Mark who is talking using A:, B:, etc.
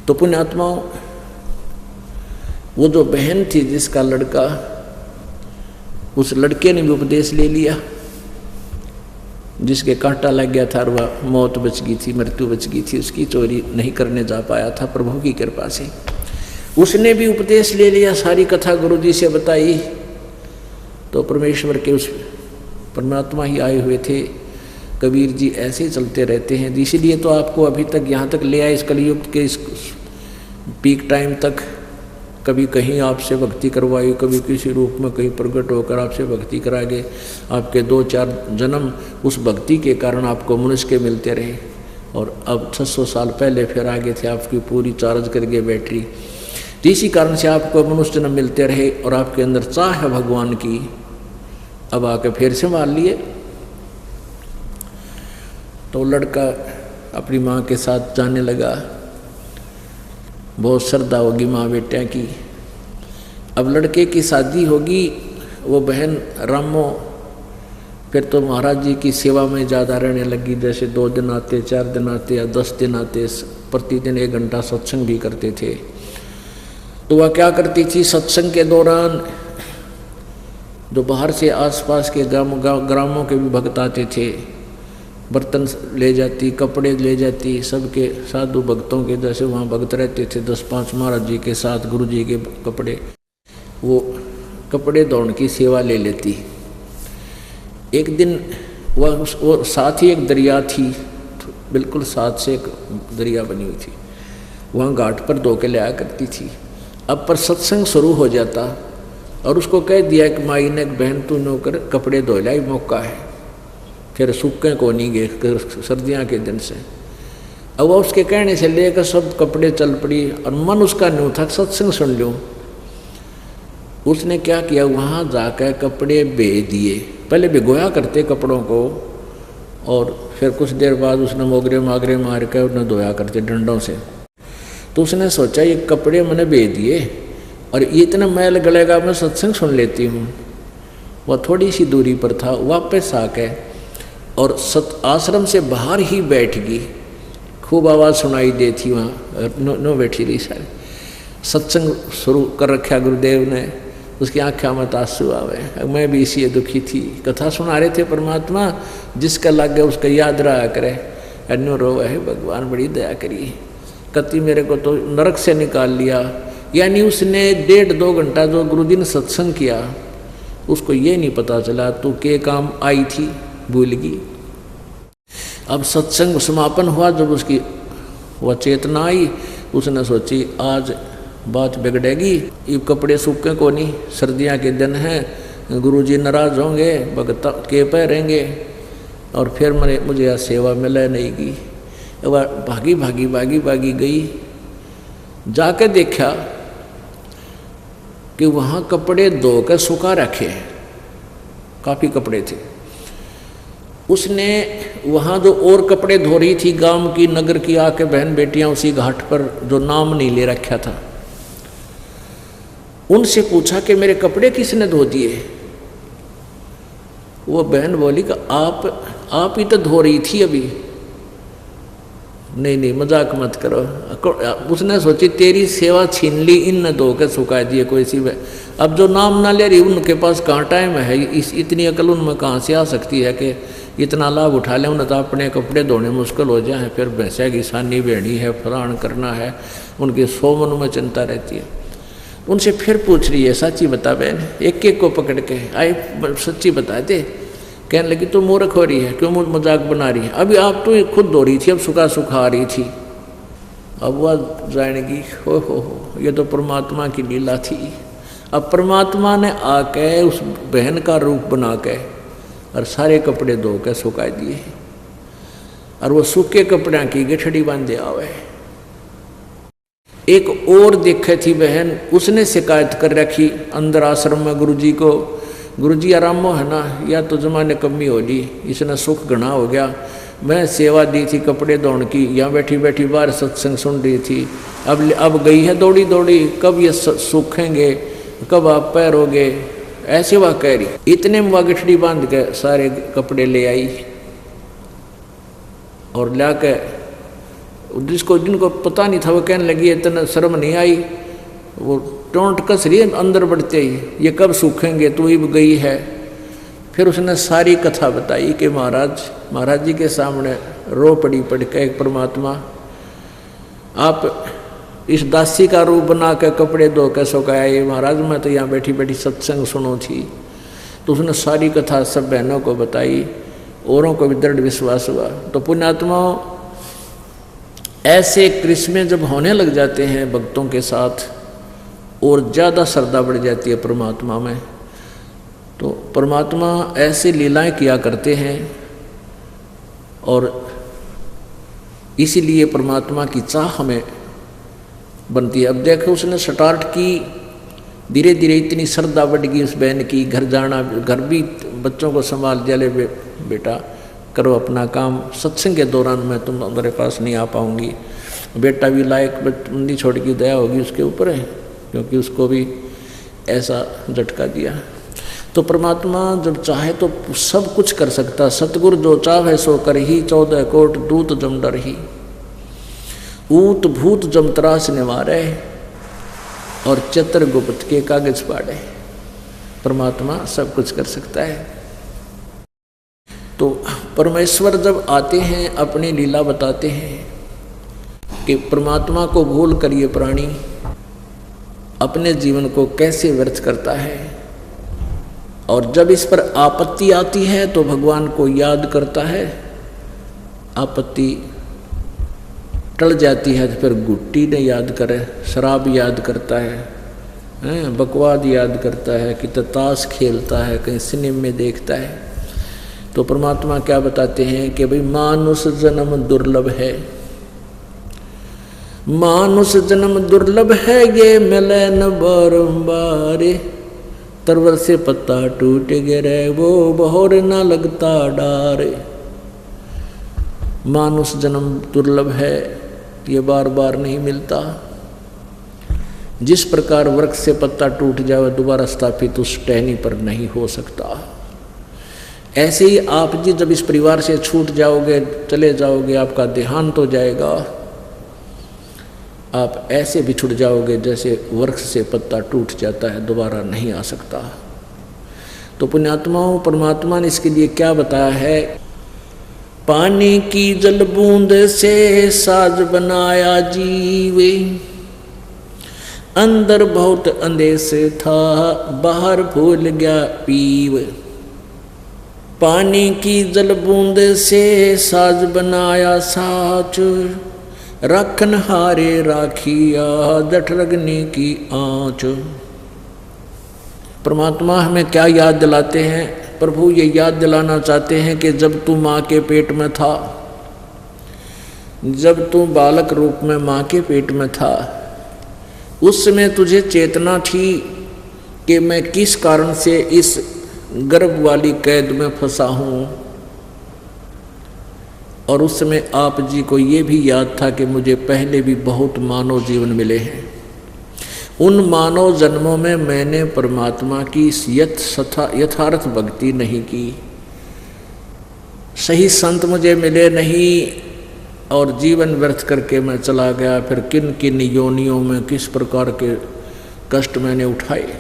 A: तो पुण्यात्माओं, वो जो बहन थी जिसका लड़का, उस लड़के ने भी उपदेश ले लिया, जिसके कांटा लग गया था और वह मौत बच गई थी, मृत्यु बच गई थी, उसकी चोरी नहीं करने जा पाया था प्रभु की कृपा से। उसने भी उपदेश ले लिया, सारी कथा गुरु जी से बताई। तो परमेश्वर के उस परमात्मा ही आए हुए थे। कबीर जी ऐसे ही चलते रहते हैं, इसीलिए तो आपको अभी तक यहाँ तक ले आए, इस कलयुग के इस पीक टाइम तक। कभी कहीं आपसे भक्ति करवाई, कभी किसी रूप में कहीं प्रकट होकर आपसे भक्ति करागे। आपके 2-4 जन्म उस भक्ति के कारण आपको मनुष्य के मिलते रहे, और अब 600 साल पहले फिर आगे थे, आपकी पूरी चार्ज करके बैटरी। तो इसी कारण से आपको मनुष्य जन्म मिलते रहे, और आपके अंदर चाह है भगवान की, अब आके फिर से मान लिए। तो लड़का अपनी माँ के साथ जाने लगा, बहुत श्रद्धा होगी माँ बेटिया की। अब लड़के की शादी होगी, वो बहन रामो फिर तो महाराज जी की सेवा में ज़्यादा रहने लगी। जैसे 2 दिन आते, 4 दिन आते या 10 दिन आते, प्रतिदिन 1 घंटा सत्संग भी करते थे। तो वह क्या करती थी, सत्संग के दौरान जो बाहर से आसपास के ग्रामों के भी भक्त आते थे, बर्तन ले जाती, कपड़े ले जाती, सबके साधु भक्तों के जैसे वहाँ भक्त रहते थे 10-5 महाराज जी के साथ, गुरु जी के कपड़े, वो कपड़े धोने की सेवा ले लेती। एक दिन वो साथ ही एक दरिया थी, बिल्कुल साथ से एक दरिया बनी हुई थी, वहाँ घाट पर धो के ले आया करती थी। अब पर सत्संग शुरू हो जाता और उसको कह दिया कि माई ने, बहन तू नौकर कपड़े धो लाई, मौका है, फिर सूखे को नहीं गए सर्दियाँ के दिन से। अब वह उसके कहने से लेकर सब कपड़े चल पड़ी, और मन उसका न्यू था सत्संग सुन लूँ। उसने क्या किया, वहाँ जाकर कपड़े बे दिए। पहले भिगोया करते कपड़ों को, और फिर कुछ देर बाद उसने मोगरे मागरे मार कर उन्हें धोया करते डंडों से। तो उसने सोचा ये कपड़े मैंने बे दिए और ये इतना मैल गलेगा, मैं सत्संग सुन लेती हूँ। वह थोड़ी सी दूरी पर था, वापस आके और आश्रम से बाहर ही बैठ गई। खूब आवाज़ सुनाई देती वहाँ, नो बैठी रही सारी। सत्संग शुरू कर रखा गुरुदेव ने, उसकी आँखों में आंसू आवे। मैं भी इसी दुखी थी, कथा सुना रहे थे परमात्मा, जिसका लग गया उसका याद रहा करे। अन्यो रो है भगवान बड़ी दया करिए, कति मेरे को तो नरक से निकाल लिया। यानी उसने 1.5-2 घंटा जो गुरु जी ने सत्संग किया, उसको ये नहीं पता चला तू के काम आई थी, भूल गई। अब सत्संग समापन हुआ, जब उसकी वह चेतना आई, उसने सोची आज बात बिगड़ेगी, ये कपड़े सूखे को नहीं, सर्दियाँ के दिन हैं, गुरुजी नाराज होंगे, भगत के पहरेंगे, और फिर मुझे यह सेवा मिले नहीं की। वह भागी गई, जाके देखा कि वहाँ कपड़े धोकर सुखा रखे हैं, काफ़ी कपड़े थे। उसने वहाँ जो और कपड़े धो रही थी गांव की, नगर की आके बहन बेटियां उसी घाट पर, जो नाम नहीं ले रखा था, उनसे पूछा कि मेरे कपड़े किसने धो दिए। वो बहन बोली कि आप ही तो धो रही थी अभी। नहीं मजाक मत करो। उसने सोची तेरी सेवा छीन ली, इन न धो के सुखा दिए कोई सी। अब जो नाम ना ले रही उनके पास कहाँ टाइम है, इतनी अकल उनमें कहाँ से आ सकती है कि इतना लाभ उठा लें। उन्हें तो अपने कपड़े धोने मुश्किल हो जाए, फिर भैंसा की सानी बेड़ी है, फलान करना है, उनके 100 मन में चिंता रहती है। उनसे फिर पूछ रही है, सच्ची बता बहन, एक को पकड़ के आई, सच्ची बता दे। कहने लगी तो मूर्ख हो रही है, क्यों मजाक बना रही है, अभी आप तो खुद धो रही थी, अब सुखा आ रही थी। अब वह जानेगी हो ये तो परमात्मा की लीला थी। अब परमात्मा ने आके उस बहन का रूप बना के और सारे कपड़े धो के सुखा दिए, और वो सूखे कपड़े की गठड़ी बांधे आवे। एक और देखे थी बहन, उसने शिकायत कर रखी अंदर आश्रम में गुरुजी को, गुरुजी आरामो है ना, या तो जमाने कमी हो ली, इसने सुख घना हो गया। मैं सेवा दी थी कपड़े धोने की, यहाँ बैठी बैठी बाहर सत्संग सुन रही थी, अब गई है दौड़ी, कब ये सूखेंगे, कब आप पैरोगे, ऐसे वह कह रही। इतने में वह गठड़ी बांध के सारे कपड़े ले आई और ला के जिनको पता नहीं था वो कहने लगी इतना शर्म नहीं आई, वो टोंट कस रही है अंदर बढ़ते ही, ये कब सूखेंगे, तू ही गई है। फिर उसने सारी कथा बताई कि महाराज जी के सामने रो पड़ के एक परमात्मा आप इस दासी का रूप बना के कपड़े धो के सुखाए, महाराज मैं तो यहाँ बैठी बैठी सत्संग सुनो थी। तो उसने सारी कथा सब बहनों को बताई, औरों को भी दृढ़ विश्वास हुआ। तो पुण्यात्माओं, ऐसे क्रिस्में जब होने लग जाते हैं भक्तों के साथ और ज़्यादा श्रद्धा बढ़ जाती है परमात्मा में, तो परमात्मा ऐसे लीलाएं किया करते हैं और इसीलिए परमात्मा की चाह हमें बनती है। अब देखो उसने स्टार्ट की, धीरे धीरे इतनी श्रद्धा बढ़ गई उस बहन की, घर जाना, घर भी बच्चों को संभाल दिया, ले बेटा करो अपना काम, सत्संग के दौरान मैं तुम्हारे पास नहीं आ पाऊंगी। बेटा भी लायक बंदी छोड़ की दया होगी उसके ऊपर है, क्योंकि उसको भी ऐसा झटका दिया। तो परमात्मा जब चाहे तो सब कुछ कर सकता। सतगुरु जो चाहे सो कर ही, 14 कोट दूत जम डर ही, ऊत भूत जम त्रास निवारे और चित्रगुप्त के कागज पाड़े। परमात्मा सब कुछ कर सकता है। तो परमेश्वर जब आते हैं अपनी लीला बताते हैं कि परमात्मा को भूल कर ये प्राणी अपने जीवन को कैसे व्यर्थ करता है, और जब इस पर आपत्ति आती है तो भगवान को याद करता है, आपत्ति टल जाती है तो फिर गुट्टी ने याद करे, शराब याद करता है, बकवाद याद करता है, कि ताश खेलता है, कहीं सिनेमा में देखता है। तो परमात्मा क्या बताते हैं कि भाई मानुष जन्म दुर्लभ है, मानुष जन्म दुर्लभ है, ये मिले न बारंबार, तरवर से पत्ता टूट गिरे वो बहोर न लगता डार। मानुष जन्म दुर्लभ है, ये बार बार नहीं मिलता। जिस प्रकार वृक्ष से पत्ता टूट जाए दोबारा स्थापित उस टहनी पर नहीं हो सकता, ऐसे ही आप जी जब इस परिवार से छूट जाओगे, चले जाओगे, आपका देहांत हो जाएगा, आप ऐसे बिछुड़ जाओगे जैसे वृक्ष से पत्ता टूट जाता है, दोबारा नहीं आ सकता। तो पुण्यात्माओं, परमात्मा ने इसके लिए क्या बताया है, पानी की जल बूंद से साज बनाया जीवे, अंदर बहुत अंदेश था, बाहर भूल गया पीव। पानी की जल बूंद से साज बनाया साच, रखन हारे राखिया जठ रगने की आँच। परमात्मा हमें क्या याद दिलाते हैं? प्रभु ये याद दिलाना चाहते हैं कि जब तू माँ के पेट में था, जब तू बालक रूप में माँ के पेट में था, उस समय तुझे चेतना थी कि मैं किस कारण से इस गर्भ वाली कैद में फंसा हूँ, और उस समय आप जी को ये भी याद था कि मुझे पहले भी बहुत मानव जीवन मिले हैं। उन मानव जन्मों में मैंने परमात्मा की यथार्थ भक्ति नहीं की, सही संत मुझे मिले नहीं, और जीवन व्यर्थ करके मैं चला गया। फिर किन किन योनियों में किस प्रकार के कष्ट मैंने उठाए।